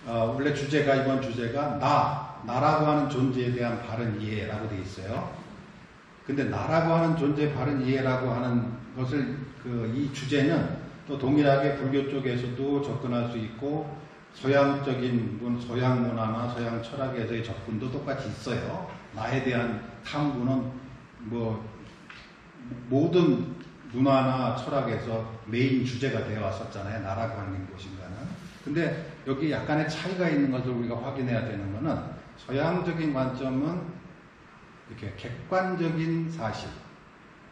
원래 이번 주제가 나라고 하는 존재에 대한 바른 이해라고 되어 있어요. 근데 나라고 하는 존재의 바른 이해라고 하는 것을 이 주제는 또 동일하게 불교 쪽에서도 접근할 수 있고 서양적인 서양 문화나 서양 철학에서의 접근도 똑같이 있어요. 나에 대한 탐구는 모든 문화나 철학에서 메인 주제가 되어 왔었잖아요. 나라고 하는 것인가는. 근데 여기 약간의 차이가 있는 것을 우리가 확인해야 되는 것은 서양적인 관점은 이렇게 객관적인 사실,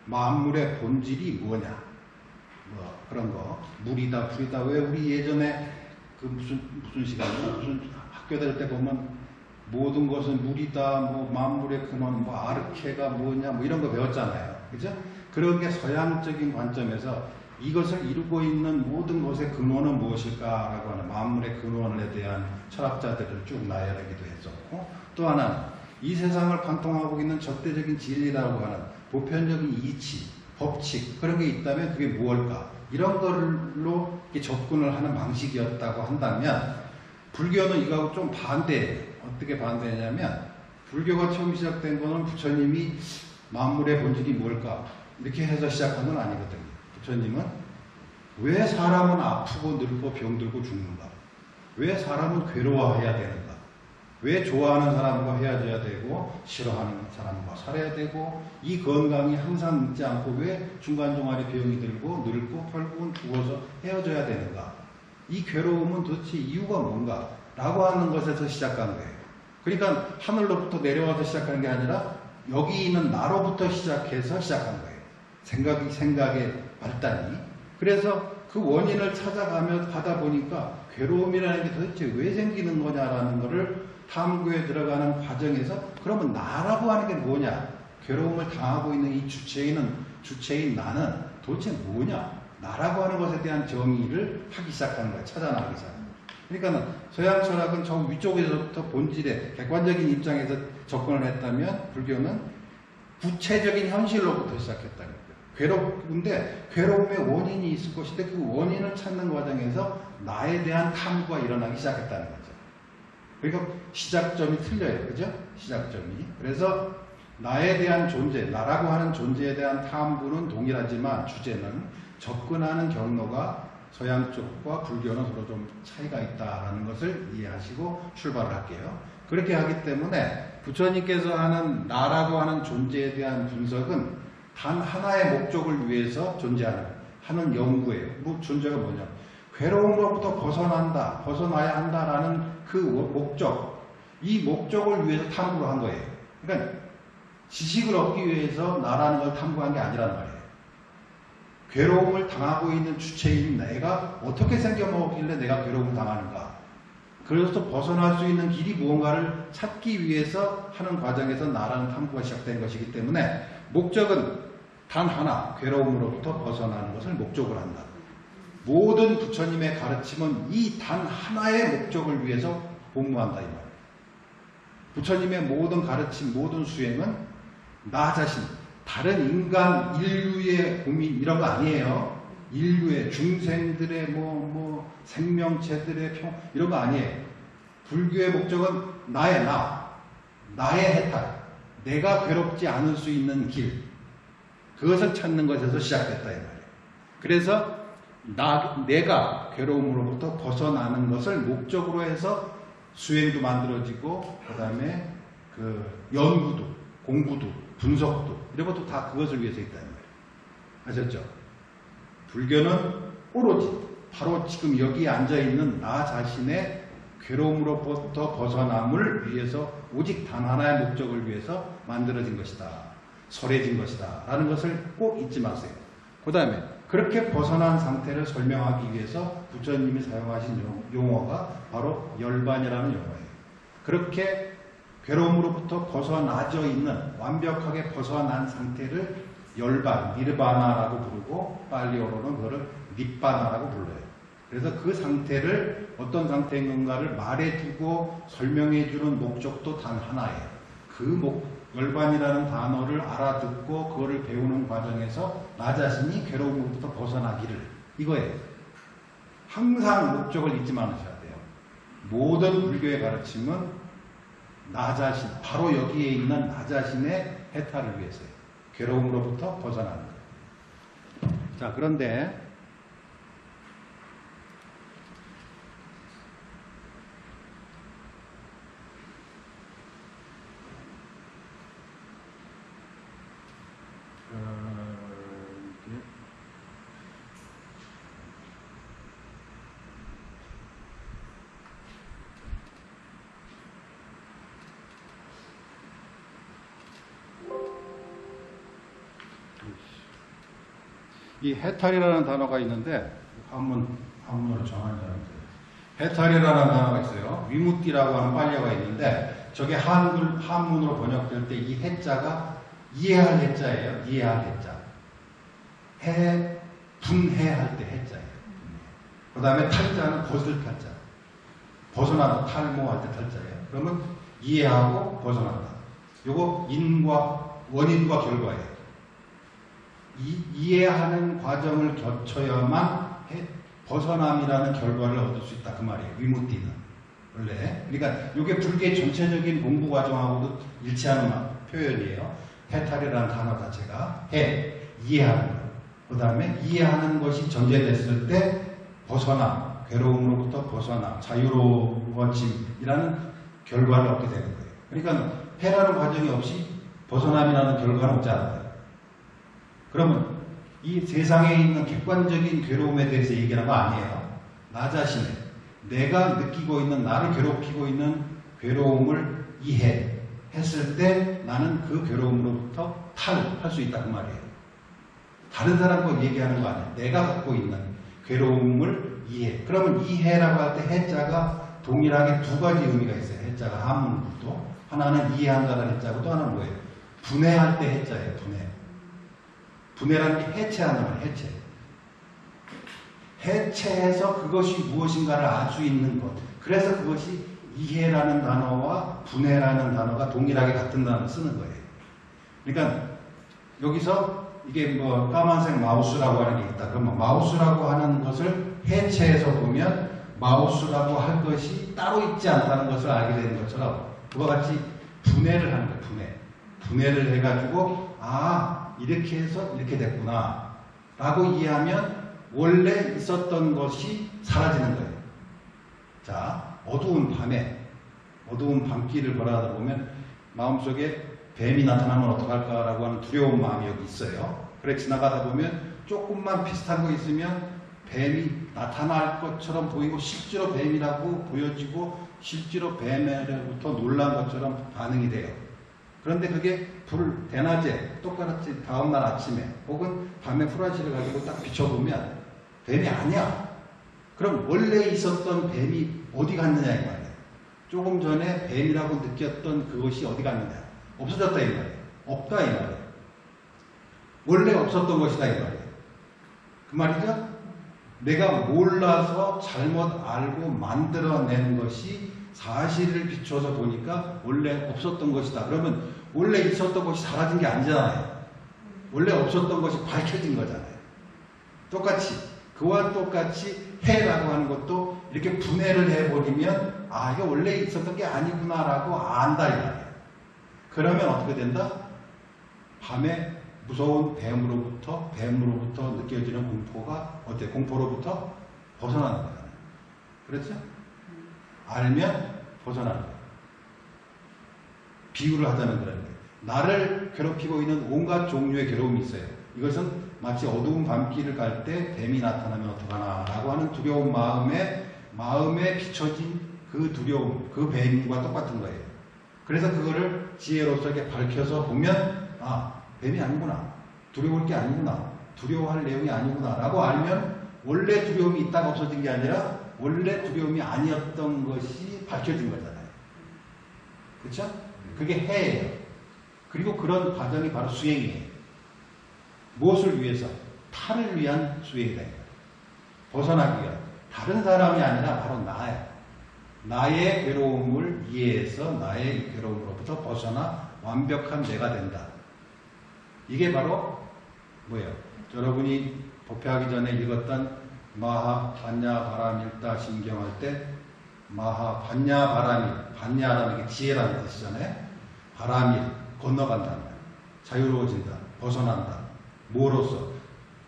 만물의 본질이 뭐냐, 그런 거, 물이다, 불이다. 왜 우리 예전에 무슨 시간이요? 무슨 학교 다닐 때 보면 모든 것은 물이다, 만물의 근원, 아르케가 뭐냐, 이런 거 배웠잖아요. 그죠? 그런 게 서양적인 관점에서 이것을 이루고 있는 모든 것의 근원은 무엇일까라고 하는 만물의 근원에 대한 철학자들을 쭉 나열하기도 했었고, 또 하나는 이 세상을 관통하고 있는 절대적인 진리라고 하는 보편적인 이치, 법칙, 그런 게 있다면 그게 무엇일까? 이런 걸로 접근을 하는 방식이었다고 한다면, 불교는 이거하고 좀 반대예요. 어떻게 반대냐면, 불교가 처음 시작된 거는 부처님이 만물의 본질이 뭘까? 이렇게 해서 시작한 건 아니거든요. 부처님은 왜 사람은 아프고 늙고 병들고 죽는가? 왜 사람은 괴로워해야 되는가? 왜 좋아하는 사람과 헤어져야 되고 싫어하는 사람과 살아야 되고 이 건강이 항상 있지 않고 왜 중간중간에 병이 들고 늙고 결국은 죽어서 헤어져야 되는가? 이 괴로움은 도대체 이유가 뭔가? 라고 하는 것에서 시작한 거예요. 그러니까 하늘로부터 내려와서 시작하는 게 아니라 여기 있는 나로부터 시작해서 시작한 거예요. 생각의 발단이. 그래서 그 원인을 찾아가며 가다 보니까 괴로움이라는 게 도대체 왜 생기는 거냐라는 거를 탐구에 들어가는 과정에서 그러면 나라고 하는 게 뭐냐? 괴로움을 당하고 있는 이 주체인 나는 도대체 뭐냐? 나라고 하는 것에 대한 정의를 하기 시작하는 거예요. 찾아나가기 시작하는 거예요. 그러니까 서양 철학은 저 위쪽에서부터 본질의 객관적인 입장에서 접근을 했다면 불교는 구체적인 현실로부터 시작했다는 거예요. 괴롭은데 괴로움의 원인이 있을 것인데 그 원인을 찾는 과정에서 나에 대한 탐구가 일어나기 시작했다는 거죠. 그러니까 시작점이 틀려요. 그죠? 시작점이. 그래서 나에 대한 존재, 나라고 하는 존재에 대한 탐구는 동일하지만 주제는 접근하는 경로가 서양 쪽과 불교는 서로 좀 차이가 있다라는 것을 이해하시고 출발을 할게요. 그렇게 하기 때문에 부처님께서 하는 나라고 하는 존재에 대한 분석은 단 하나의 목적을 위해서 하는 연구예요. 존재가 뭐냐? 괴로움으로부터 벗어나야 한다라는 그 목적, 이 목적을 위해서 탐구를 한 거예요. 그러니까 지식을 얻기 위해서 나라는 걸 탐구한 게 아니란 말이에요. 괴로움을 당하고 있는 주체인 내가 어떻게 생겨먹길래 내가 괴로움을 당하는가? 그래서 벗어날 수 있는 길이 무언가를 찾기 위해서 하는 과정에서 나라는 탐구가 시작된 것이기 때문에 목적은 단 하나, 괴로움으로부터 벗어나는 것을 목적으로 한다. 모든 부처님의 가르침은 이 단 하나의 목적을 위해서 복무한다 이 말이에요. 부처님의 모든 가르침, 모든 수행은 나 자신, 다른 인간, 인류의 고민 이런 거 아니에요. 인류의 중생들의 생명체들의 평 이런 거 아니에요. 불교의 목적은 나의 해탈, 내가 괴롭지 않을 수 있는 길, 그것을 찾는 것에서 시작됐다 이 말이에요. 그래서 내가 괴로움으로부터 벗어나는 것을 목적으로 해서 수행도 만들어지고 그 다음에 연구도, 공부도, 분석도 이런 것도 다 그것을 위해서 있다 이 말이에요. 아셨죠? 불교는 오로지 바로 지금 여기에 앉아있는 나 자신의 괴로움으로부터 벗어남을 위해서 오직 단 하나의 목적을 위해서 만들어진 것이다. 설해진 것이다. 라는 것을 꼭 잊지 마세요. 그 다음에 그렇게 벗어난 상태를 설명하기 위해서 부처님이 사용하신 용어가 바로 열반이라는 용어예요. 그렇게 괴로움으로부터 벗어나져 있는 완벽하게 벗어난 상태를 열반, 니르바나라고 부르고 팔리어로는 그거를 닛바나라고 불러요. 그래서 그 상태를 어떤 상태인 건가를 말해두고 설명해주는 목적도 단 하나예요. 열반이라는 단어를 알아듣고 그거를 배우는 과정에서 나 자신이 괴로움으로부터 벗어나기를 이거예요. 항상 목적을 잊지 않으셔야 돼요. 모든 불교의 가르침은 나 자신, 바로 여기에 있는 나 자신의 해탈을 위해서요. 괴로움으로부터 벗어나는 거예요. 자, 그런데 이 해탈이라는 단어가 있는데 한문으로 정한 단어입니다. 해탈이라는 단어가 있어요. 위무띠라고 하는 빨려가 있는데 저게 한문으로 번역될 때 이 해자가 이해할 해자예요. 이해할 해자. 분해할 때 해자예요. 그 다음에 탈자는 벗을 탈자. 벗어나다, 탈모할 때 탈자예요. 그러면 이해하고 벗어난다. 요거 원인과 결과예요. 이해하는 과정을 거쳐야만 벗어남이라는 결과를 얻을 수 있다. 그 말이에요. 위무띠는. 원래. 그러니까 이게 불교의 전체적인 공부 과정하고도 일치하는 표현이에요. 해탈이라는 단어 자체가 이해하는 것. 그 다음에 이해하는 것이 전제됐을 때 벗어남, 괴로움으로부터 벗어남, 자유로워짐이라는 결과를 얻게 되는 거예요. 그러니까 해라는 과정이 없이 벗어남이라는 결과는 없지 않아요. 그러면 이 세상에 있는 객관적인 괴로움에 대해서 얘기하는 거 아니에요. 나 자신의, 내가 느끼고 있는, 나를 괴롭히고 있는 괴로움을 이해했을 때 나는 그 괴로움으로부터 탈할 수 있다. 그 말이에요. 다른 사람과 얘기하는 거 아니에요. 내가 갖고 있는 괴로움을 이해. 그러면 이해라고 할 때 해자가 동일하게 두 가지 의미가 있어요. 해자가 한문도. 하나는 이해한다는 해자고 또 하나는 뭐예요? 분해할 때 해자예요. 분해라는 게 해체하는 거예요. 해체해서 그것이 무엇인가를 알 수 있는 것. 그래서 그것이 이해라는 단어와 분해라는 단어가 동일하게 같은 단어를 쓰는 거예요. 그러니까 여기서 이게 뭐 까만색 마우스라고 하는 게 있다. 그러면 마우스라고 하는 것을 해체해서 보면 마우스라고 할 것이 따로 있지 않다는 것을 알게 되는 것처럼 그와 같이 분해를 하는 거예요. 분해를 해가지고 이렇게 해서 이렇게 됐구나 라고 이해하면 원래 있었던 것이 사라지는 거예요. 자, 어두운 밤길을 걸어가다 보면 마음속에 뱀이 나타나면 어떡할까라고 하는 두려운 마음이 여기 있어요. 그래 지나가다 보면 조금만 비슷한 거 있으면 뱀이 나타날 것처럼 보이고 실제로 뱀이라고 보여지고 실제로 뱀으로부터 놀란 것처럼 반응이 돼요. 그런데 그게 대낮에 똑같이 다음날 아침에 혹은 밤에 프라시를 가지고 딱 비춰보면 뱀이 아니야. 그럼 원래 있었던 뱀이 어디 갔느냐 이 말이에요. 조금 전에 뱀이라고 느꼈던 그것이 어디 갔느냐. 없어졌다 이 말이에요. 없다 이 말이에요. 원래 없었던 것이다 이 말이에요. 그 말이죠? 내가 몰라서 잘못 알고 만들어낸 것이 사실을 비춰서 보니까 원래 없었던 것이다. 그러면 원래 있었던 것이 사라진 게 아니잖아요. 원래 없었던 것이 밝혀진 거잖아요. 그와 똑같이 해라고 하는 것도 이렇게 분해를 해버리면 이게 원래 있었던 게 아니구나라고 안다 이 말이에요. 그러면 어떻게 된다? 밤에 무서운 뱀으로부터 느껴지는 공포가 공포로부터 벗어나는 거잖아요. 그렇죠? 알면 벗어나는 거예요. 비유를 하자면 그런 거예요. 나를 괴롭히고 있는 온갖 종류의 괴로움이 있어요. 이것은 마치 어두운 밤길을 갈 때 뱀이 나타나면 어떡하나 라고 하는 두려운 마음에 비춰진 그 두려움, 그 뱀과 똑같은 거예요. 그래서 그거를 지혜로서 이렇게 밝혀서 보면 뱀이 아니구나. 두려울 게 아니구나. 두려워할 내용이 아니구나 라고 알면 원래 두려움이 있다가 없어진 게 아니라 원래 두려움이 아니었던 것이 밝혀진 거잖아요. 그렇죠? 그게 해예요. 그리고 그런 과정이 바로 수행이에요. 무엇을 위해서? 탈을 위한 수행이다. 벗어나기 위한. 다른 사람이 아니라 바로 나예요. 나의 괴로움을 이해해서 나의 괴로움으로부터 벗어나 완벽한 내가 된다. 이게 바로 뭐예요? 여러분이 법회하기 전에 읽었던 마하, 반야, 바람, 일다, 신경할 때 마하, 반야, 바라밀. 반야라는 게 지혜라는 뜻이잖아요. 바라밀, 건너간다는 거예요. 자유로워진다, 벗어난다. 뭐로서?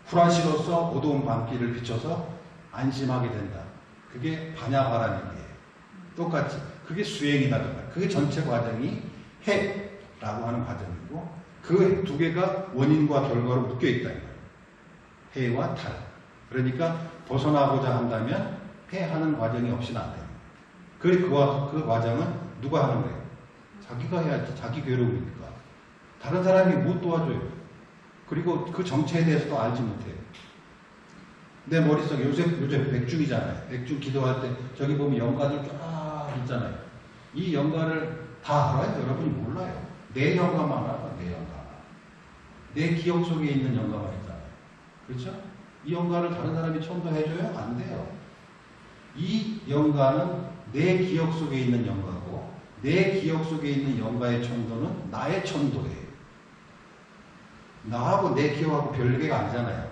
후라시로서 어두운 밤길을 비춰서 안심하게 된다. 그게 반야, 바라밀이에요. 똑같이. 그게 수행이다. 그게 전체 과정이 해라고 하는 과정이고, 그 두 개가 원인과 결과로 묶여 있다. 해와 탈. 그러니까 벗어나고자 한다면 해하는 과정이 없이는 안 돼요. 그 과정은 누가 하는 거예요? 자기가 해야지. 자기 괴로움이니까. 다른 사람이 못 도와줘요. 그리고 그 정체에 대해서도 알지 못해요. 내 머릿속에 요새 백중이잖아요. 백중 기도할 때 저기 보면 영가들 쫙 있잖아요. 이 영가를 다 알아요? 여러분이 몰라요. 내 영가만 알아. 내 영가. 내 기억 속에 있는 영가만 있잖아요. 그렇죠? 이 영가를 다른 사람이 천도해줘요? 안 돼요. 이 영가는 내 기억 속에 있는 영가고, 내 기억 속에 있는 영가의 천도는 나의 천도예요. 나하고 내 기억하고 별개가 아니잖아요.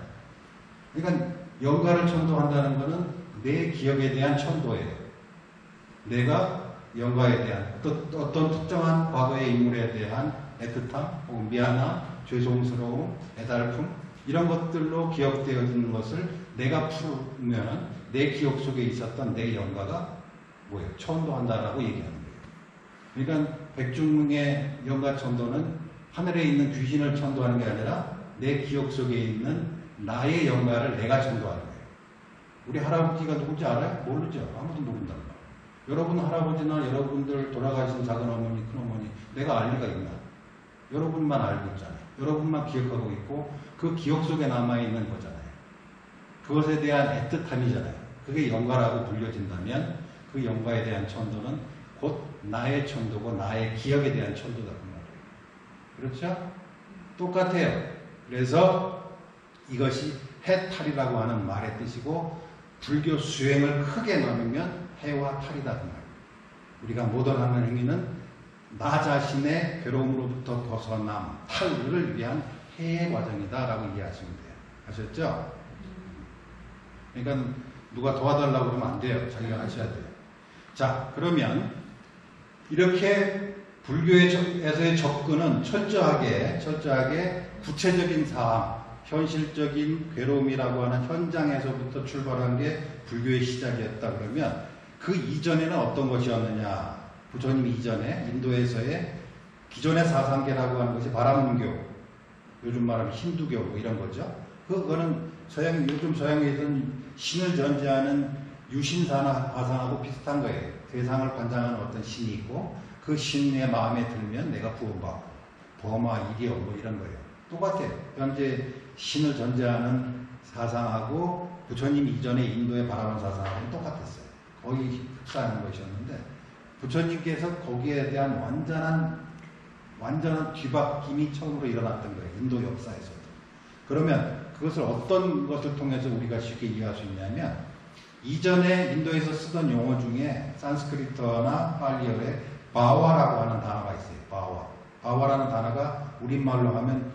그러니까 영가를 천도한다는 것은 내 기억에 대한 천도예요. 내가 영가에 대한 어떤 특정한 과거의 인물에 대한 애틋함, 혹은 미안함, 죄송스러움, 애달픔 이런 것들로 기억되어지는 것을 내가 풀으면 내 기억 속에 있었던 내 영가가 뭐예요? 천도한다라고 얘기하는 거예요. 그러니까 백중의 영가 천도는 하늘에 있는 귀신을 천도하는 게 아니라 내 기억 속에 있는 나의 영가를 내가 천도하는 거예요. 우리 할아버지가 누군지 알아요? 모르죠. 아무도 모른단 말이에요. 여러분 할아버지나 여러분들 돌아가신 작은 어머니, 큰 어머니 내가 알 리가 있나? 여러분만 알고 있잖아요. 여러분만 기억하고 있고 그 기억 속에 남아있는 거잖아요. 그것에 대한 애틋함이잖아요. 그게 영가라고 불려진다면 그 영가에 대한 천도는 곧 나의 천도고 나의 기억에 대한 천도다. 그렇죠? 똑같아요. 그래서 이것이 해탈이라고 하는 말의 뜻이고 불교 수행을 크게 나누면 해와 탈이다. 그 말이에요. 우리가 모던하는 행위는 나 자신의 괴로움으로부터 벗어남, 탈을 위한 해의 과정이다라고 이해하시면 돼요. 아셨죠? 그러니까 누가 도와달라고 그러면 안 돼요. 자기가 하셔야 돼요. 자, 그러면 이렇게 불교에서의 접근은 철저하게 구체적인 사항, 현실적인 괴로움이라고 하는 현장에서부터 출발한 게 불교의 시작이었다 그러면 그 이전에는 어떤 것이었느냐? 부처님 이전에 인도에서의 기존의 사상계라고 하는 것이 바라문교, 요즘 말하면 힌두교 뭐 이런 거죠. 그거는 요즘 서양에서는 신을 전제하는 유신사상하고 비슷한 거예요. 세상을 관장하는 어떤 신이 있고 그 신의 마음에 들면 내가 구원받고 범화, 이리어 뭐 이런 거예요. 똑같아요. 현재 신을 전제하는 사상하고 부처님 이전에 인도의 바라본 사상하고는 똑같았어요. 거의 흡사하는 것이었는데 부처님께서 거기에 대한 완전한 뒤바뀜이 처음으로 일어났던 거예요. 인도 역사에서도. 그러면 그것을 어떤 것을 통해서 우리가 쉽게 이해할 수 있냐면 이전에 인도에서 쓰던 용어 중에 산스크리트어나 팔리어에 바와라고 하는 단어가 있어요. 바와. 바와라는 단어가 우리말로 하면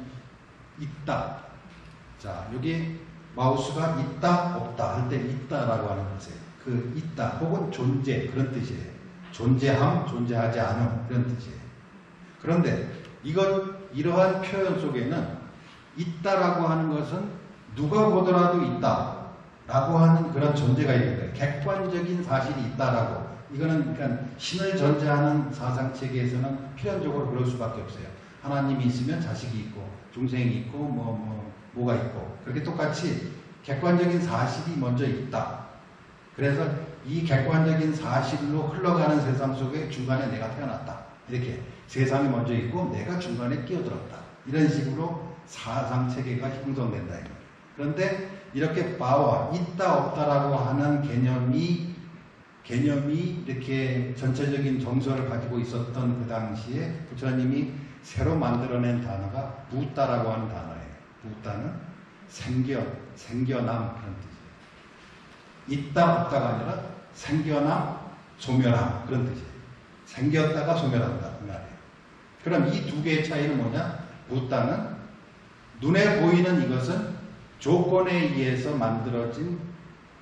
있다. 자, 여기 마우스가 있다, 없다 할 때 있다라고 하는 뜻이에요. 그 있다 혹은 존재 그런 뜻이에요. 존재함, 존재하지 않음 그런 뜻이에요. 그런데 이러한 표현 속에는 있다라고 하는 것은 누가 보더라도 있다라고 하는 그런 존재가 있는 거예요. 객관적인 사실이 있다라고. 이거는 그러니까 신을 전제하는 사상 체계에서는 필연적으로 그럴 수밖에 없어요. 하나님이 있으면 자식이 있고 중생이 있고 뭐가 있고 그렇게 똑같이 객관적인 사실이 먼저 있다. 그래서 이 객관적인 사실로 흘러가는 세상 속에 중간에 내가 태어났다. 이렇게 세상이 먼저 있고 내가 중간에 끼어들었다. 이런 식으로 사상 체계가 형성된다. 그런데 이렇게 바와 있다 없다라고 하는 개념이 이렇게 전체적인 정서를 가지고 있었던 그 당시에 부처님이 새로 만들어낸 단어가 부따라고 하는 단어예요. 부따는 생겨남 그런 뜻이에요. 있다 없다가 아니라 생겨남, 소멸함 그런 뜻이에요. 생겼다가 소멸한다 그 말이에요. 그럼 이 두 개의 차이는 뭐냐? 부따는 눈에 보이는 이것은 조건에 의해서 만들어진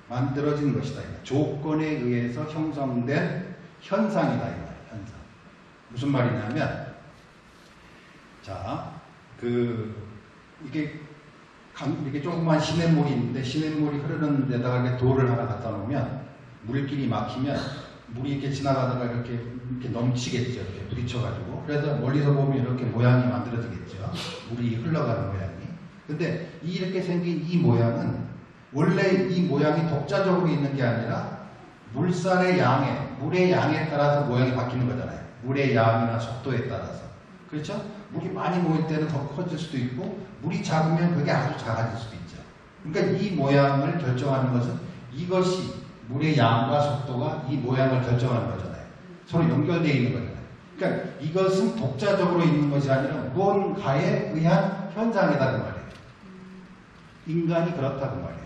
만들어진 것이다. 조건에 의해서 형성된 현상이다. 이 말이에요. 현상. 무슨 말이냐면, 자, 이게 조그만 시냇물이 있는데, 시냇물이 흐르는 데다가 이렇게 돌을 하나 갖다 놓으면, 물길이 막히면, 물이 이렇게 지나가다가 이렇게 넘치겠죠. 이렇게 부딪혀가지고. 그래서 멀리서 보면 이렇게 모양이 만들어지겠죠. 물이 흘러가는 모양이. 근데 이렇게 생긴 이 모양은, 원래 이 모양이 독자적으로 있는 게 아니라, 물의 양에 따라서 모양이 바뀌는 거잖아요. 물의 양이나 속도에 따라서. 그렇죠? 물이 많이 모일 때는 더 커질 수도 있고, 물이 작으면 그게 아주 작아질 수도 있죠. 그러니까 이 모양을 결정하는 것은 이것이 물의 양과 속도가 이 모양을 결정하는 거잖아요. 서로 연결되어 있는 거잖아요. 그러니까 이것은 독자적으로 있는 것이 아니라 무언가에 의한 현상이다 그 말이에요. 인간이 그렇다 그 말이에요.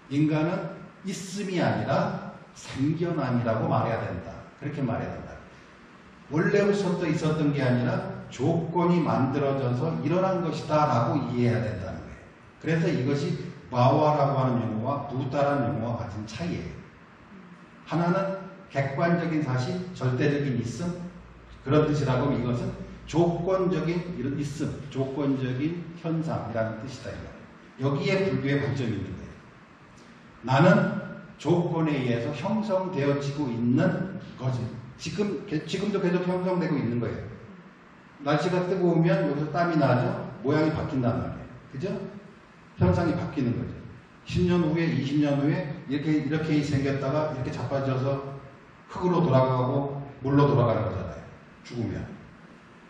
인간은 있음이 아니라 생겨남이라고 말해야 된다. 그렇게 말해야 된다. 원래부터 있었던 게 아니라 조건이 만들어져서 일어난 것이다 라고 이해해야 된다는 거예요. 그래서 이것이 마와라고 하는 용어와 부다라는 용어와 같은 차이예요. 하나는 객관적인 사실, 절대적인 있음, 그런 뜻이라고 하면 이것은 조건적인 이런 있음, 조건적인 현상이라는 뜻이다. 여기에 불교의 관점이 있는 거예요. 나는 조건에 의해서 형성되어지고 있는 거지. 지금도 계속 형성되고 있는 거예요. 날씨가 뜨거우면 여기서 땀이 나죠? 모양이 바뀐단 말이에요. 그죠? 현상이 바뀌는 거죠. 10년 후에, 20년 후에 이렇게 생겼다가 이렇게 자빠져서 흙으로 돌아가고 물로 돌아가는 거잖아요. 죽으면.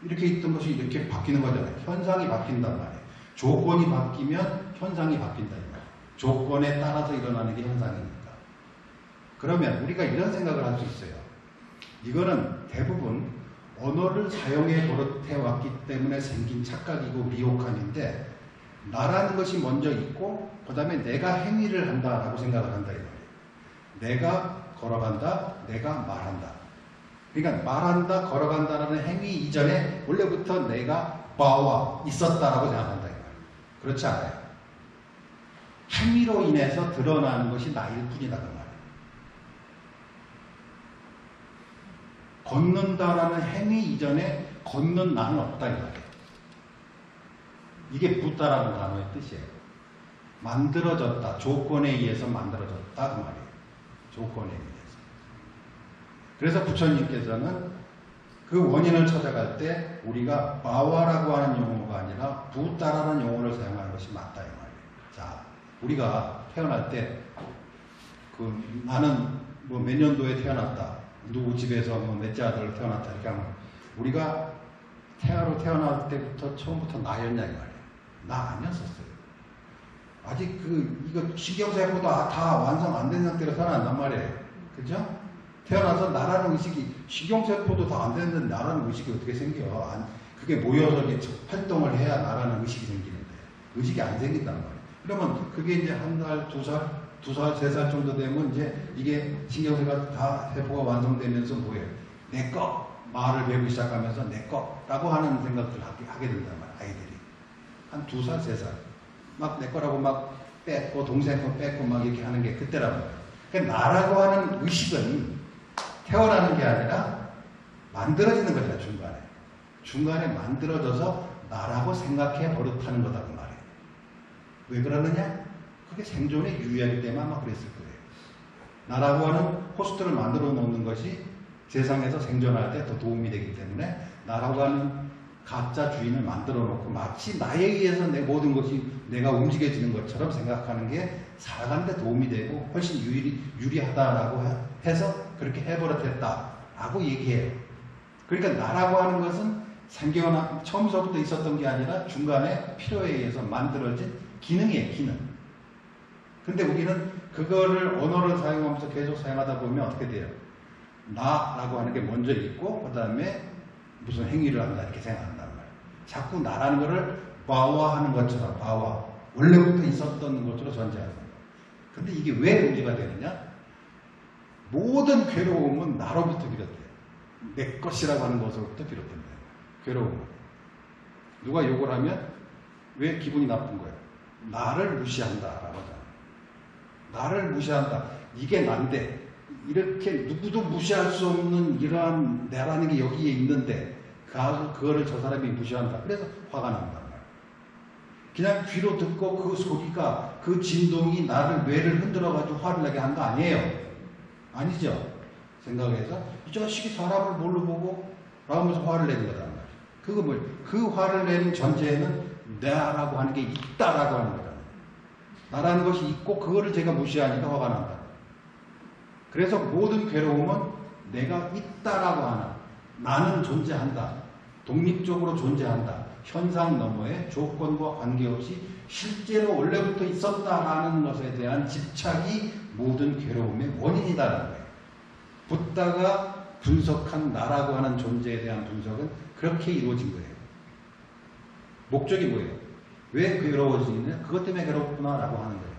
이렇게 있던 것이 이렇게 바뀌는 거잖아요. 현상이 바뀐단 말이에요. 조건이 바뀌면 현상이 바뀐다는 거예요. 조건에 따라서 일어나는 게 현상이니까. 그러면 우리가 이런 생각을 할 수 있어요. 이거는 대부분 언어를 사용해 버릇해왔기 때문에 생긴 착각이고 미혹함인데, 나라는 것이 먼저 있고 그 다음에 내가 행위를 한다라고 생각을 한다 이 말이에요. 내가 걸어간다, 내가 말한다. 그러니까 말한다, 걸어간다라는 행위 이전에 원래부터 내가 바와 있었다라고 생각한다 이 말이에요. 그렇지 않아요. 행위로 인해서 드러나는 것이 나일 뿐이다 그 말이에요. 걷는다라는 행위 이전에 걷는 나는 없다 이 말이에요. 이게 부다라는 단어의 뜻이에요. 만들어졌다. 조건에 의해서 만들어졌다 그 말이에요. 조건에 의해서. 그래서 부처님께서는 그 원인을 찾아갈 때 우리가 바와라고 하는 용어가 아니라 부다라는 용어를 사용하는 것이 맞다 이 말이에요. 자, 우리가 태어날 때 나는 뭐 몇 년도에 태어났다. 누구 집에서 뭐 몇째 아들 태어났다 이렇게 하면 우리가 태어날 때부터 처음부터 나였냐 이 말이에요. 나 아니었었어요. 아직 이거 신경세포도 다 완성 안 된 상태로 태어난단 말이에요. 그죠? 태어나서 나라는 의식이, 신경세포도 다 안 됐는데 나라는 의식이 어떻게 생겨? 그게 모여서 활동을 해야 나라는 의식이 생기는데, 의식이 안 생긴단 말이에요. 그러면 그게 이제 한 달, 두 살, 세 살 정도 되면 이제 이게 신경세가 다 세포가 완성되면서 뭐예요? 내 거! 말을 배우기 시작하면서 내 거라고 하는 생각들을 하게 된단 말이에요. 아이들이. 한 2살, 3살. 막 내 거라고 막 뺏고, 동생 거 뺏고 막 이렇게 하는 게 그때란 말이에요. 그러니까 나라고 하는 의식은 태어나는 게 아니라 만들어지는 거잖아요, 중간에. 중간에 만들어져서 나라고 생각해 버릇하는 거다, 그 말이에요. 왜 그러느냐? 그게 생존에 유의하기 때문에 아마 그랬을 거예요. 나라고 하는 호스트를 만들어 놓는 것이 세상에서 생존할 때 더 도움이 되기 때문에 나라고 하는 가짜 주인을 만들어 놓고 마치 나에 의해서 내 모든 것이 내가 움직여지는 것처럼 생각하는 게 살아가는 데 도움이 되고 훨씬 유리하다라고 해서 그렇게 해버릇했다라고 얘기해요. 그러니까 나라고 하는 것은 처음서부터 있었던 게 아니라 중간에 필요에 의해서 만들어진 기능이에요, 기능. 근데 우리는 그거를 언어를 사용하면서 계속 사용하다 보면 어떻게 돼요? 나라고 하는 게 먼저 있고 그 다음에 무슨 행위를 한다 이렇게 생각한단 말이에요. 자꾸 나라는 거를 바와하는 것처럼 바와 원래부터 있었던 것으로 전제하는 거예요. 근데 이게 왜 문제가 되느냐? 모든 괴로움은 나로부터 비롯돼요. 내 것이라고 하는 것으로부터 비롯된다. 괴로움은. 누가 욕을 하면 왜 기분이 나쁜 거예요? 나를 무시한다라고 하잖아요. 나를 무시한다. 이게 난데 이렇게 누구도 무시할 수 없는 이러한 내라는 게 여기에 있는데 그거를 저 사람이 무시한다. 그래서 화가 난단 말이야. 그냥 귀로 듣고 그 소리가 그 진동이 나를 뇌를 흔들어가지고 화를 나게 한 거 아니에요. 아니죠. 생각해서 이 자식이 사람을 뭘로 보고 라면서 화를 내는 거단 말이야. 그거 뭐 그 화를 내는 전제에는 나라고 하는 게 있다라고 하는 거다. 나라는 것이 있고 그거를 제가 무시하니까 화가 난다. 그래서 모든 괴로움은 내가 있다라고 하는, 나는 존재한다, 독립적으로 존재한다, 현상 너머에 조건과 관계없이 실제로 원래부터 있었다라는 것에 대한 집착이 모든 괴로움의 원인이다라는 거예요. 붓다가 분석한 나라고 하는 존재에 대한 분석은 그렇게 이루어진 거예요. 목적이 뭐예요? 왜 괴로워지느냐? 그것 때문에 괴롭구나라고 하는 거예요.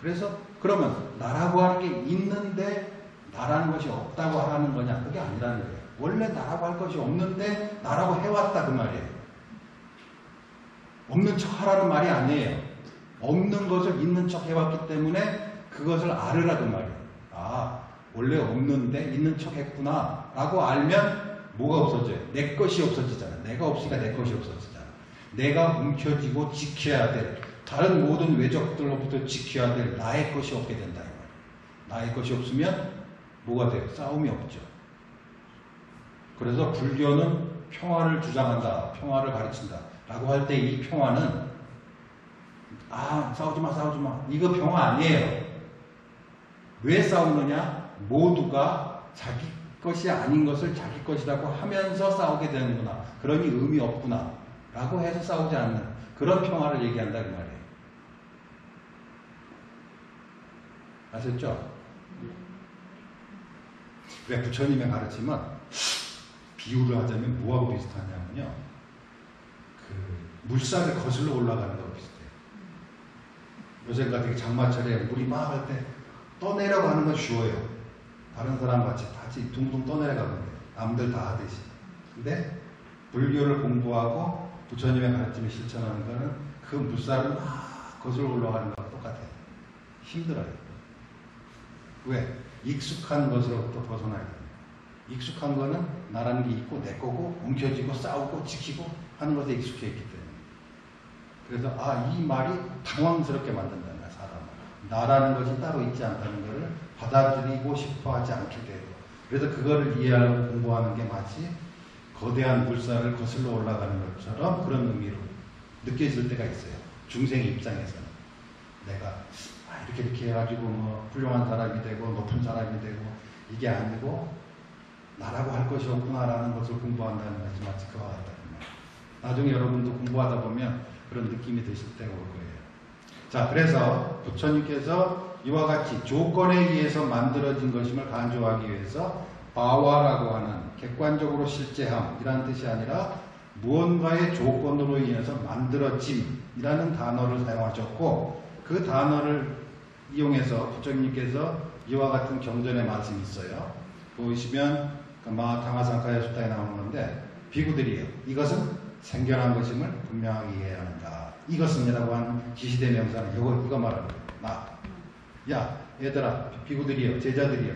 그래서 그러면 나라고 하는 게 있는데 나라는 것이 없다고 하는 거냐? 그게 아니라는 거예요. 원래 나라고 할 것이 없는데 나라고 해왔다 그 말이에요. 없는 척 하라는 말이 아니에요. 없는 것을 있는 척 해왔기 때문에 그것을 알으라 그 말이에요. 아, 원래 없는데 있는 척 했구나 라고 알면 뭐가 없어져요? 내 것이 없어지잖아. 내가 없으니까 내 것이 없어지잖아. 내가 움켜쥐고 지켜야 될, 다른 모든 외적들로부터 지켜야 될 나의 것이 없게 된다. 나의 것이 없으면 뭐가 돼요? 싸움이 없죠. 그래서 불교는 평화를 주장한다, 평화를 가르친다 라고 할 때 이 평화는 싸우지 마 이거 평화 아니에요. 왜 싸우느냐? 모두가 자기 것이 아닌 것을 자기 것이라고 하면서 싸우게 되는구나, 그러니 의미 없구나 라고 해서 싸우지 않는 그런 평화를 얘기한다 그 말이에요. 아셨죠? 왜 부처님의 가르침은 비유를 하자면 뭐하고 비슷하냐면요, 그 물살을 거슬러 올라가는 거하고 비슷해요. 요새 같은 장마철에 물이 막 할 때 떠내려가는 건 쉬워요. 다른 사람 같이 둥둥 떠내려가는데 남들 다 하듯이. 근데 불교를 공부하고 부처님의 가르침을 실천하는 거는 그 물살을 막 거슬러 올라가는 거랑 똑같아요. 힘들어요. 왜? 익숙한 것으로부터 벗어나야 돼요. 익숙한 거는 나라는 게 있고 내 거고 움켜쥐고 싸우고 지키고 하는 것에 익숙해 있기 때문에. 그래서 이 말이 당황스럽게 만든다는 거야, 사람을. 나라는 것이 따로 있지 않다는 것을 받아들이고 싶어 하지 않게 되고, 그래서 그거를 이해하려고 공부하는 게 마치 거대한 물살을 거슬러 올라가는 것처럼 그런 의미로 느껴질 때가 있어요. 중생의 입장에서는. 내가 이렇게 해가지고 뭐 훌륭한 사람이 되고 높은 사람이 되고 이게 아니고 나라고 할 것이 없구나라는 것을 공부한다는 것이 마치 그와 같다. 나중에 여러분도 공부하다 보면 그런 느낌이 드실 때가 올 거예요. 자, 그래서 부처님께서 이와 같이 조건에 의해서 만들어진 것임을 강조하기 위해서 바와라고 하는 객관적으로 실제함이라는 뜻이 아니라 무언가의 조건으로 인해서 만들어짐이라는 단어를 사용하셨고, 그 단어를 이용해서 부처님께서 이와 같은 경전의 말씀이 있어요. 보시면 마하탕하상카야 수타에 나오는데, 비구들이에요. 이것은 생겨난 것임을 분명하게 이해해야 한다. 이것은이라고 하는 지시대 명사는 이거 말하는 거예요. 야, 얘들아, 비구들이에요. 제자들이에요.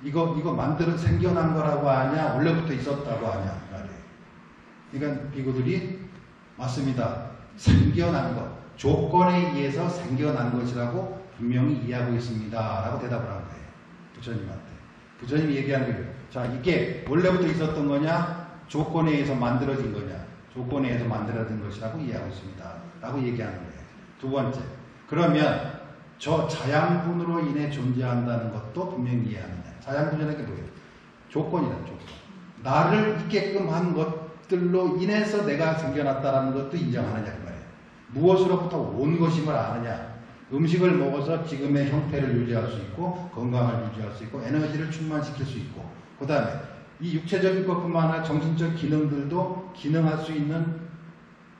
이거 만들어 생겨난 거라고 하냐? 원래부터 있었다고 하냐? 말이에요. 그러니까 비구들이 맞습니다. 생겨난 것, 조건에 의해서 생겨난 것이라고 분명히 이해하고 있습니다. 라고 대답을 한 거예요. 부처님한테. 부처님이 얘기한 거예요. 자, 이게 원래부터 있었던 거냐? 조건에 의해서 만들어진 거냐? 조건에 의해서 만들어진 것이라고 이해하고 있습니다. 라고 얘기하는 거예요. 두 번째. 그러면 저 자양분으로 인해 존재한다는 것도 분명히 이해하느냐? 자양분이라는 게 뭐예요? 조건이라는 조건. 나를 있게끔 한 것들로 인해서 내가 생겨났다는 것도 인정하느냐 그 말이에요. 무엇으로부터 온 것임을 아느냐? 음식을 먹어서 지금의 형태를 유지할 수 있고 건강을 유지할 수 있고 에너지를 충만시킬 수 있고, 그 다음에 이 육체적인 것뿐만 아니라 정신적 기능들도 기능할 수 있는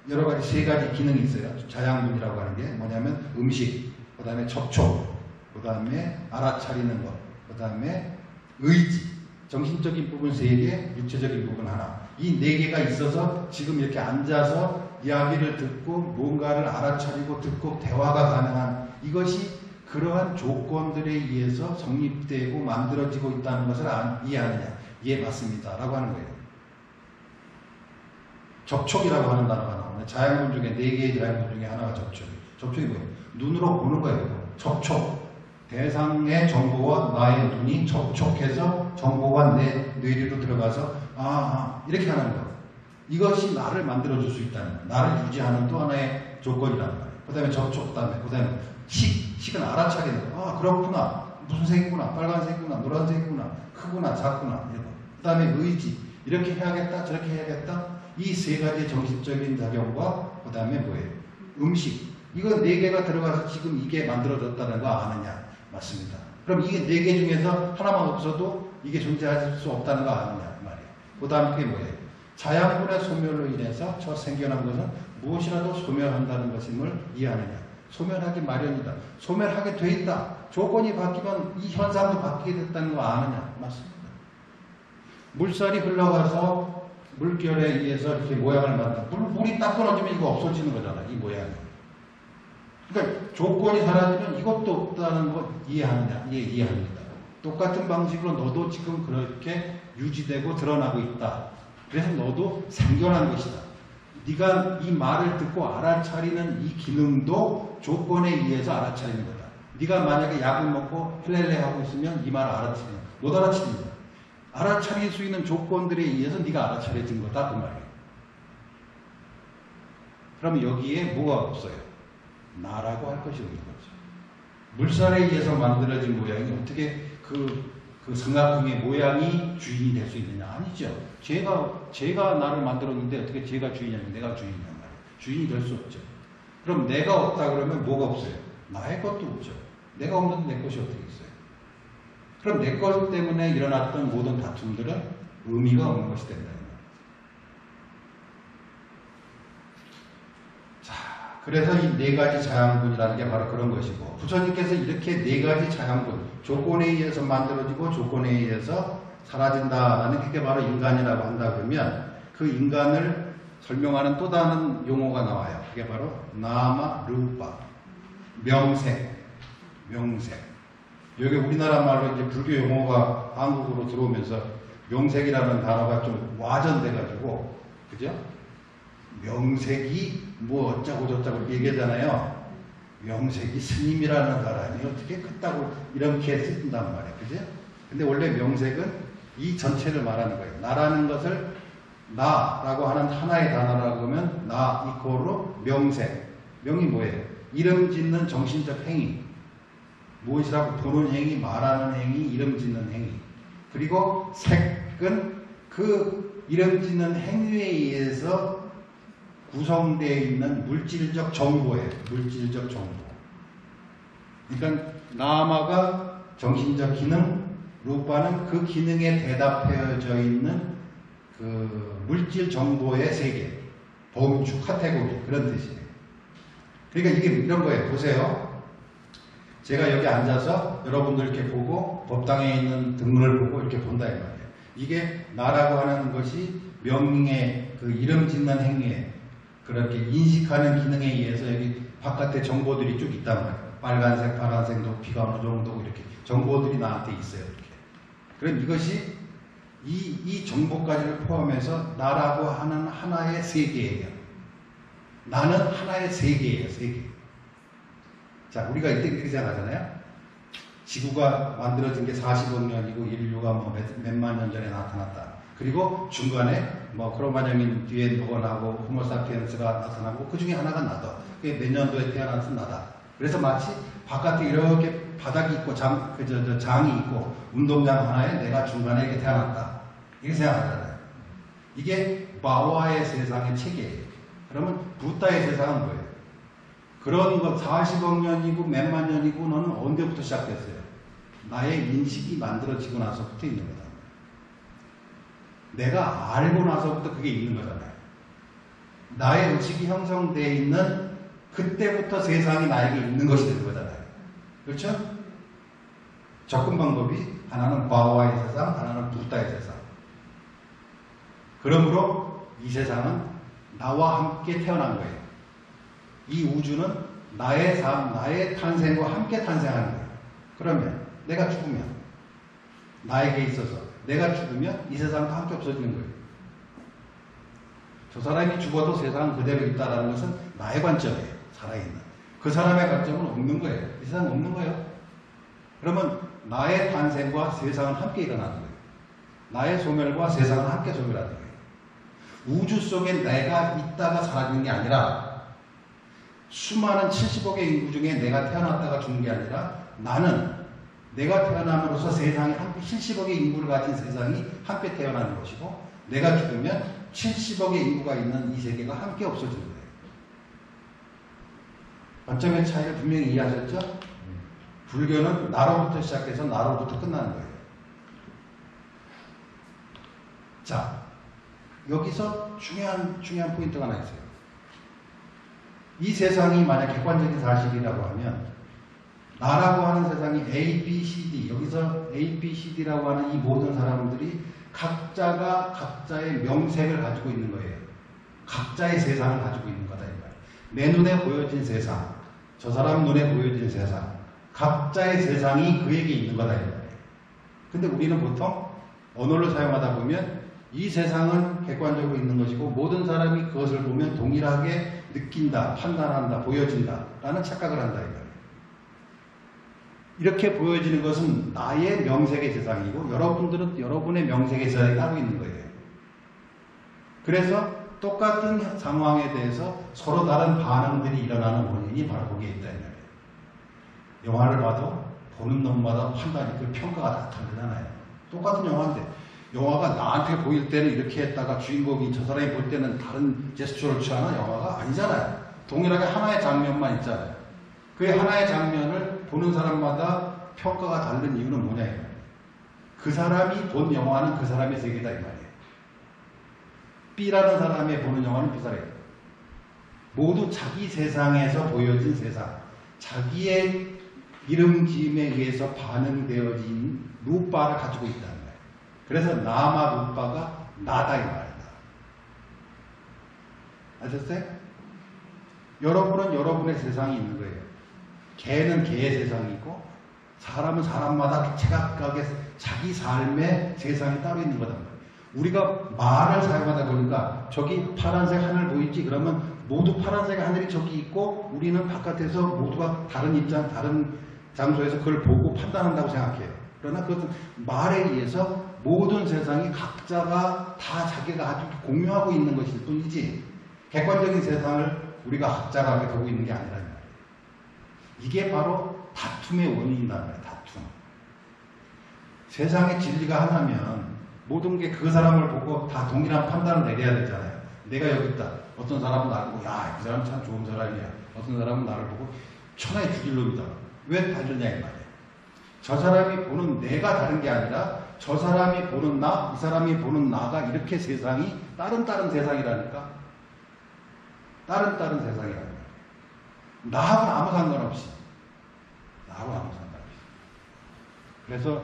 여러 가지 세 가지 기능이 있어요. 자양분이라고 하는 게 뭐냐면 음식, 그 다음에 접촉, 그 다음에 알아차리는 것, 그 다음에 의지, 정신적인 부분 3개, 육체적인 부분 하나. 이 4개가 있어서 지금 이렇게 앉아서 이야기를 듣고 뭔가를 알아차리고 듣고 대화가 가능한, 이것이 그러한 조건들에 의해서 성립되고 만들어지고 있다는 것을 이해하느냐? 이해 맞습니다. 라고 하는 거예요. 접촉이라고 하는 단어가 나오는데 자양분 중에 4개의 자양분 중에 하나가 접촉이에요. 접촉이 뭐예요? 눈으로 보는 거예요. 접촉. 대상의 정보와 나의 눈이 접촉해서 정보가 내 뇌리로 들어가서 이렇게 하는 거. 이것이 나를 만들어줄 수 있다는 거예요. 나를 유지하는 또 하나의 조건이라는 거예요. 그 다음에 접촉, 그 다음에 식은 알아차리는 거. 그렇구나. 무슨 색이구나. 빨간색이구나. 노란색이구나. 크구나. 작구나. 이런 거. 그 다음에 의지. 이렇게 해야겠다. 저렇게 해야겠다. 이 3가지의 정신적인 작용과 그 다음에 뭐예요? 음식. 이거 4개가 들어가서 지금 이게 만들어졌다는 거 아느냐? 맞습니다. 그럼 이게 4개 중에서 하나만 없어도 이게 존재할 수 없다는 거 아느냐? 말이에요. 그 다음 그게 뭐예요? 자양분의 소멸로 인해서 저 생겨난 것은 무엇이라도 소멸한다는 것임을 이해하느냐? 소멸하기 마련이다. 소멸하게 돼 있다. 조건이 바뀌면 이 현상도 바뀌게 됐다는 거 아느냐? 맞습니다. 물살이 흘러가서 물결에 의해서 이렇게 모양을 만든다. 물이 딱 끊어지면 이거 없어지는 거잖아. 이 모양이. 그러니까 조건이 사라지면 이것도 없다는 거 이해하느냐? 이해합니다. 똑같은 방식으로 너도 지금 그렇게 유지되고 드러나고 있다. 그래서 너도 생겨난 것이다. 네가 이 말을 듣고 알아차리는 이 기능도 조건에 의해서 알아차리는 거다. 네가 만약에 약을 먹고 헬렐레 하고 있으면 이 말을 알아차리는 거다. 못 알아차린다. 알아차릴 수 있는 조건들에 의해서 네가 알아차려진 거다. 그 말이에요. 그러면 여기에 뭐가 없어요? 나라고 할 것이 없는 거죠. 물살에 의해서 만들어진 모양이 어떻게 그 삼각형의 모양이 주인이 될 수 있느냐? 아니죠. 제가 나를 만들었는데 어떻게 제가 주인이냐면 내가 주인이란 말이에요. 주인이 될 수 없죠. 그럼 내가 없다 그러면 뭐가 없어요? 나의 것도 없죠. 내가 없는데 내 것이 어떻게 있어요? 그럼 내 것 때문에 일어났던 모든 다툼들은 의미가 없는 것이 된다는 거예요. 자, 그래서 이 4가지 자양분이라는 게 바로 그런 것이고, 부처님께서 이렇게 4가지 자양분, 조건에 의해서 만들어지고 조건에 의해서 사라진다라는 그게 바로 인간이라고 한다 그러면 그 인간을 설명하는 또 다른 용어가 나와요. 그게 바로 나마 루파, 명색. 여기 우리나라 말로 이제 불교 용어가 한국으로 들어오면서 명색이라는 단어가 좀 와전돼가지고, 그죠? 명색이 뭐 어쩌고 저쩌고 얘기하잖아요. 명색이 스님이라는 사람이 어떻게 그따고 이렇게 쓴단 말이에요. 그죠? 근데 원래 명색은 이 전체를 말하는 거예요. 나라는 것을 나라고 하는 하나의 단어라고 하면 나 이코로 명색. 명이 뭐예요? 이름 짓는 정신적 행위. 무엇이라고 보는 행위, 말하는 행위, 이름 짓는 행위. 그리고 색은 그 이름 짓는 행위에 의해서 구성되어 있는 물질적 정보예요. 물질적 정보. 그러니까 나마가 정신적 기능, 루파는 그 기능에 대답해져 있는 그 물질 정보의 세계, 범주, 카테고리, 그런 뜻이에요. 그러니까 이게 이런 거예요. 보세요. 제가 여기 앉아서 여러분들 이렇게 보고 법당에 있는 등문을 보고 이렇게 본다 이 말이에요. 이게 나라고 하는 것이 명의 그 이름 짓는 행위에 그렇게 인식하는 기능에 의해서 여기 바깥에 정보들이 쭉 있단 말이에요. 빨간색, 파란색, 높이가 어느 정도 이렇게 정보들이 나한테 있어요. 이렇게. 그럼 이것이 이 정보까지를 포함해서 나라고 하는 하나의 세계예요. 나는 하나의 세계예요. 세계. 자, 우리가 이때 그렇게 생각하잖아요. 지구가 만들어진 게 40억 년이고 인류가 뭐 몇만 년 전에 나타났다. 그리고 중간에 뭐 크로마뇽인 뒤에 녹아나고 호모사피엔스가 나타나고 그 중에 하나가 나다. 그게 몇 년도에 태어나서 나다. 그래서 마치 바깥에 이렇게 바닥이 있고 장이 있고 운동장 하나에 내가 중간에 이렇게 태어났다. 이렇게 생각하잖아요. 이게 마와의 세상의 체계예요. 그러면 부다의 세상은 뭐예요? 그런 거 40억 년이고 몇만 년이고 너는 언제부터 시작됐어요? 나의 인식이 만들어지고 나서부터 있는 거다. 내가 알고 나서부터 그게 있는 거잖아요. 나의 의식이 형성되어 있는 그때부터 세상이 나에게 있는 것이 되는 거잖아요. 그렇죠? 접근 방법이 하나는 바와의 세상, 하나는 부다의 세상. 그러므로 이 세상은 나와 함께 태어난 거예요. 이 우주는 나의 삶, 나의 탄생과 함께 탄생하는 거예요. 그러면 내가 죽으면 나에게 있어서 내가 죽으면 이 세상도 함께 없어지는 거예요. 저 사람이 죽어도 세상은 그대로 있다는 것은 나의 관점이에요. 살아있는. 그 사람의 관점은 없는 거예요. 이 세상은 없는 거예요. 그러면 나의 탄생과 세상은 함께 일어나는 거예요. 나의 소멸과 세상은 함께 소멸하는 거예요. 우주 속에 내가 있다가 사라지는 게 아니라 수많은 70억의 인구 중에 내가 태어났다가 죽는 게 아니라 나는 내가 태어남으로써 세상에 함께 70억의 인구를 가진 세상이 함께 태어나는 것이고 내가 죽으면 70억의 인구가 있는 이 세계가 함께 없어지는 거예요. 관점의 차이를 분명히 이해하셨죠? 불교는 나로부터 시작해서 나로부터 끝나는 거예요. 자, 여기서 중요한 포인트가 하나 있어요. 이 세상이 만약 객관적인 사실이라고 하면 나라고 하는 세상이 A, B, C, D 여기서 A, B, C, D라고 하는 이 모든 사람들이 각자가 각자의 명색을 가지고 있는 거예요. 각자의 세상을 가지고 있는 거다 이 말이에요. 내 눈에 보여진 세상, 저 사람 눈에 보여진 세상, 각자의 세상이 그에게 있는 거다 이 말이에요. 근데 우리는 보통 언어를 사용하다 보면 이 세상은 객관적으로 있는 것이고 모든 사람이 그것을 보면 동일하게 느낀다, 판단한다, 보여진다 라는 착각을 한다 이거예요. 이렇게 보여지는 것은 나의 명색의 세상이고 여러분들은 여러분의 명색의 세상이 따로 있는 거예요. 그래서 똑같은 상황에 대해서 서로 다른 반응들이 일어나는 원인이 바로 거기에 있다 이 말이에요. 영화를 봐도 보는 놈마다 판단이 그 평가가 다 다르잖아요. 똑같은 영화인데 영화가 나한테 보일 때는 이렇게 했다가 주인공이 저 사람이 볼 때는 다른 제스처를 취하는 영화가 아니잖아요. 동일하게 하나의 장면만 있잖아요. 그 하나의 장면을 보는 사람마다 평가가 다른 이유는 뭐냐 이거예요. 그 사람이 본 영화는 그 사람의 세계다 이 말이에요. B라는 사람이 보는 영화는 B 사람이에요. 모두 자기 세상에서 보여진 세상, 자기의 이름 지음에 의해서 반응되어진 루파를 가지고 있다는 거예요. 그래서 나마 루파가 나다 이 말이다. 아셨어요? 여러분은 여러분의 세상이 있는 거예요. 개는 개의 세상이고 사람은 사람마다 제각각의 자기 삶의 세상이 따로 있는 거다. 우리가 말을 사용하다 보니까 저기 파란색 하늘 보이지? 그러면 모두 파란색 하늘이 저기 있고 우리는 바깥에서 모두가 다른 입장, 다른 장소에서 그걸 보고 판단한다고 생각해요. 그러나 그것은 말에 의해서 모든 세상이 각자가 다 자기가 아주 공유하고 있는 것일 뿐이지 객관적인 세상을 우리가 각자가 보고 있는 게 아니라는 말이에요. 이게 바로 다툼의 원인이란 말이에요. 다툼. 세상의 진리가 하나면 모든 게 그 사람을 보고 다 동일한 판단을 내려야 되잖아요. 내가 여기 있다. 어떤 사람은 나를 보고 야, 그 사람 참 좋은 사람이야. 어떤 사람은 나를 보고 천하의 죽일 놈이다. 왜 다르냐 이 말이에요. 저 사람이 보는 내가 다른 게 아니라 저 사람이 보는 나, 이 사람이 보는 나가 이렇게 세상이 다른 세상이라니까. 다른 세상이라니까. 나하고는 아무 상관없이. 나하고는 아무 상관없이. 그래서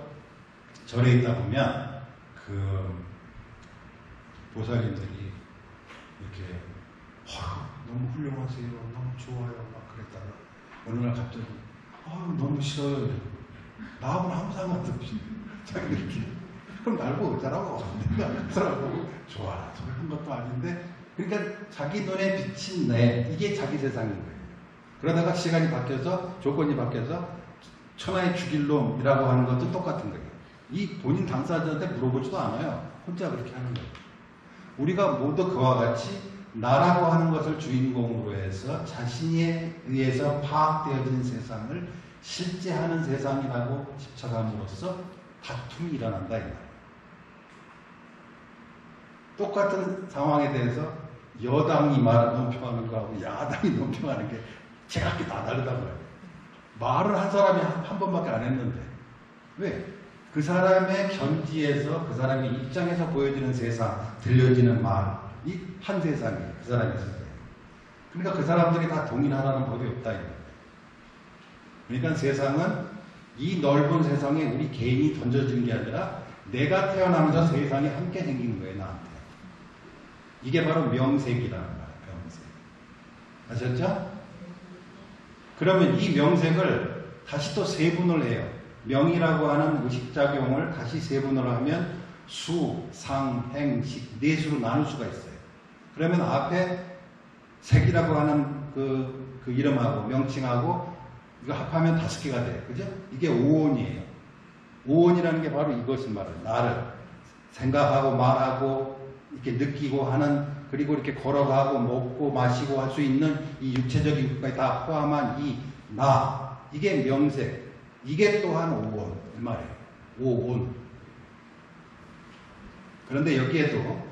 절에 있다 보면 그 보살님들이 이렇게 너무 훌륭하세요. 너무 좋아요. 막 그랬다가 어느 날 갑자기 너무 싫어요. 이러고. 나하고는 아무 상관없이 자기 이렇게 그럼 날 보고 어쩌라고 내가 그 사람 보고 좋아라 저런 것도 아닌데 그러니까 자기 눈에 비친 내 이게 자기 세상인 거예요. 그러다가 시간이 바뀌어서 조건이 바뀌어서 천하의 죽일 놈이라고 하는 것도 똑같은 거예요. 이 본인 당사자한테 물어보지도 않아요. 혼자 그렇게 하는 거예요. 우리가 모두 그와 같이 나라고 하는 것을 주인공으로 해서 자신에 의해서 파악되어진 세상을 실제하는 세상이라고 집착함으로써 다툼이 일어난다 이 말이에요. 똑같은 상황에 대해서 여당이 논평하는 거하고 야당이 논평하는 게 제각기 다 다르단 말이에요. 말을 한 사람이 한 번밖에 안 했는데 왜? 그 사람의 견지에서 그 사람의 입장에서 보여지는 세상, 들려지는 말이 한 세상이에요. 그 사람의 세상. 그러니까 그 사람들이 다 동일하다는 법이 없다 이 말이에요. 그러니까 세상은 이 넓은 세상에 우리 개인이 던져지는 게 아니라 내가 태어나면서 세상이 함께 생긴 거예요. 나한테. 이게 바로 명색이라는 말이에요. 명색. 아셨죠? 그러면 이 명색을 다시 또 세분을 해요. 명이라고 하는 의식작용을 다시 세분을 하면 수, 상, 행, 식, 네 수로 나눌 수가 있어요. 그러면 앞에 색이라고 하는 그 이름하고 명칭하고 이거 합하면 5개가 돼요. 그죠? 이게 오온이에요. 오온이라는 게 바로 이것을 말해요. 나를 생각하고 말하고 이렇게 느끼고 하는, 그리고 이렇게 걸어가고 먹고 마시고 할 수 있는 이 육체적인 것까지 다 포함한 이 나, 이게 명색, 이게 또한 오온 이 말이에요. 오온. 그런데 여기에도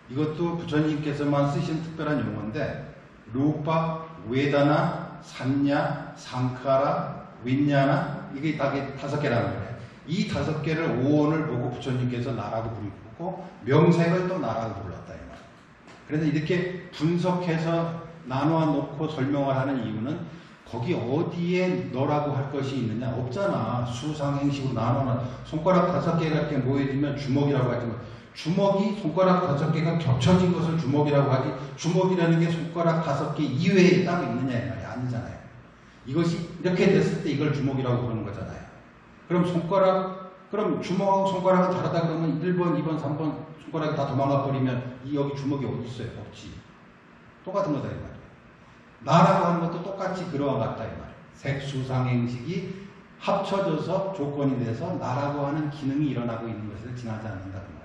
이것도 부처님께서만 쓰신 특별한 용어인데 루파, 웨다나, 산냐, 상카라, 윈냐나, 이게 다 5개라는 거예요. 이 5개를 오온을 보고 부처님께서 나라고 부르고 명색을 또 나라고 불렀다 이 말이에요. 그래서 이렇게 분석해서 나누어 놓고 설명을 하는 이유는 거기 어디에 너라고 할 것이 있느냐 없잖아. 수상행식으로 나누어놔. 손가락 5개가 이렇게 모여지면 주먹이라고 하지만 주먹이 손가락 5개가 겹쳐진 것을 주먹이라고 하지, 주먹이라는 게 손가락 5개 이외에 따로 있느냐 이 말이 아니잖아요. 이것이 이렇게 됐을 때 이걸 주먹이라고 부르는 거잖아요. 그럼 그럼 주먹하고 손가락은 다르다 그러면 1번, 2번, 3번 손가락이 다 도망가 버리면 여기 주먹이 어디 있어요? 없지. 똑같은 거다 이 말이에요. 나라고 하는 것도 똑같이 그러한 같다 이 말이에요. 색수상행식이 합쳐져서 조건이 돼서 나라고 하는 기능이 일어나고 있는 것을 지나지 않는다.